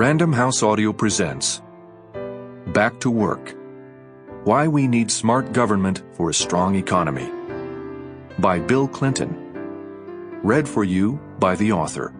Random House Audio presents Back to Work: Why We Need Smart Government for a Strong Economy by Bill Clinton. Read for you by the author.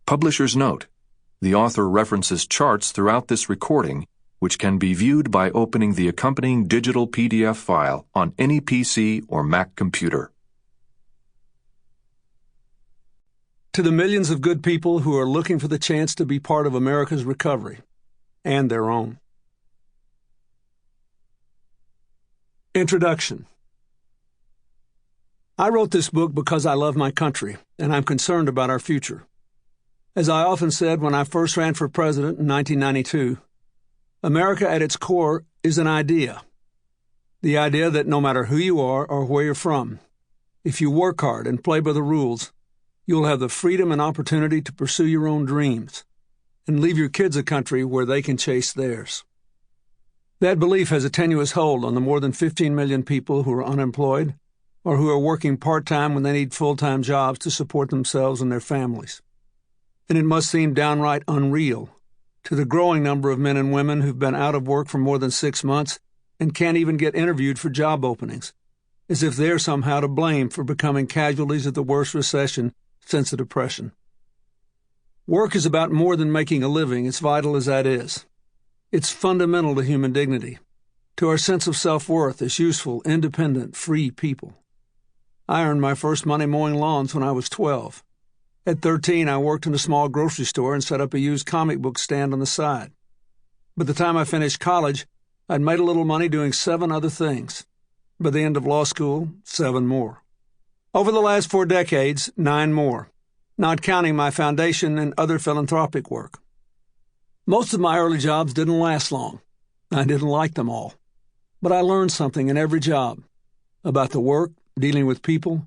Publisher's note: the author references charts throughout this recording, which can be viewed by opening the accompanying digital PDF file on any PC or Mac computer. To the millions of good people who are looking for the chance to be part of America's recovery, and their own. Introduction. I wrote this book because I love my country, and I'm concerned about our future. As I often said when I first ran for president in 1992, America at its core is an idea. The idea that no matter who you are or where you're from, if you work hard and play by the rules, you'll have the freedom and opportunity to pursue your own dreams and leave your kids a country where they can chase theirs. That belief has a tenuous hold on the more than 15 million people who are unemployed or who are working part-time when they need full-time jobs to support themselves and their families. And it must seem downright unreal to the growing number of men and women who've been out of work for more than 6 months and can't even get interviewed for job openings, as if they're somehow to blame for becoming casualties of the worst recession since the Depression. Work is about more than making a living, as vital as that is. It's fundamental to human dignity, to our sense of self-worth as useful, independent, free people. I earned my first money mowing lawns when I was 12. At 13, I worked in a small grocery store and set up a used comic book stand on the side. By the time I finished college, I'd made a little money doing 7 other things. By the end of law school, 7 more. Over the last 4 decades, 9 more, not counting my foundation and other philanthropic work. Most of my early jobs didn't last long. I didn't like them all. But I learned something in every job about the work, dealing with people,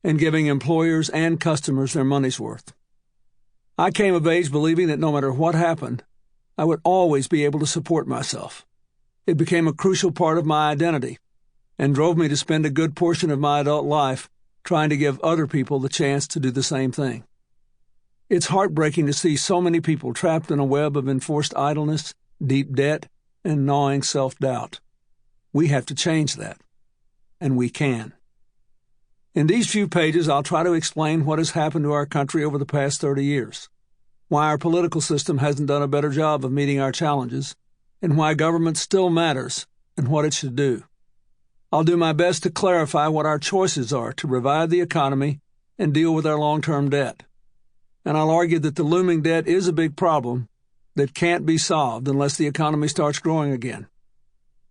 and giving employers and customers their money's worth. I came of age believing that no matter what happened, I would always be able to support myself. It became a crucial part of my identity and drove me to spend a good portion of my adult life trying to give other people the chance to do the same thing. It's heartbreaking to see so many people trapped in a web of enforced idleness, deep debt, and gnawing self-doubt. We have to change that, and we can. In these few pages, I'll try to explain what has happened to our country over the past 30 years, why our political system hasn't done a better job of meeting our challenges, and why government still matters and what it should do. I'll do my best to clarify what our choices are to revive the economy and deal with our long-term debt. And I'll argue that the looming debt is a big problem that can't be solved unless the economy starts growing again.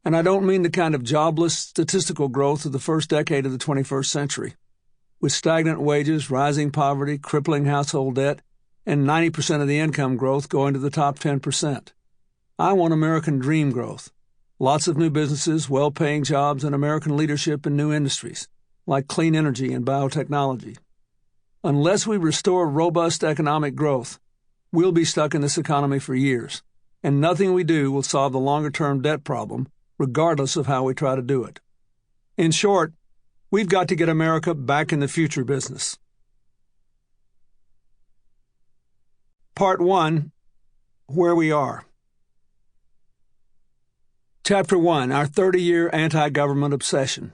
And I don't mean the kind of jobless, statistical growth of the first decade of the 21st century, with stagnant wages, rising poverty, crippling household debt, and 90% of the income growth going to the top 10%. I want American dream growth. Lots of new businesses, well-paying jobs, and American leadership in new industries, like clean energy and biotechnology. Unless we restore robust economic growth, we'll be stuck in this economy for years, and nothing we do will solve the longer-term debt problem, regardless of how we try to do it. In short, we've got to get America back in the future business. Part 1, Where We Are. Chapter 1, Our 30-Year Anti-Government Obsession.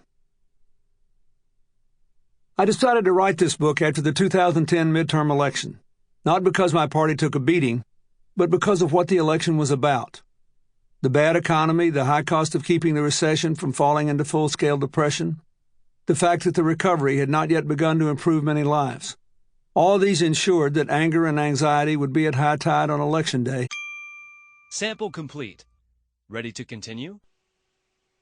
I decided to write this book after the 2010 midterm election, not because my party took a beating, but because of what the election was about. The bad economy, the high cost of keeping the recession from falling into full-scale depression, the fact that the recovery had not yet begun to improve many lives. All these ensured that anger and anxiety would be at high tide on Election Day. Sample complete. Ready to continue?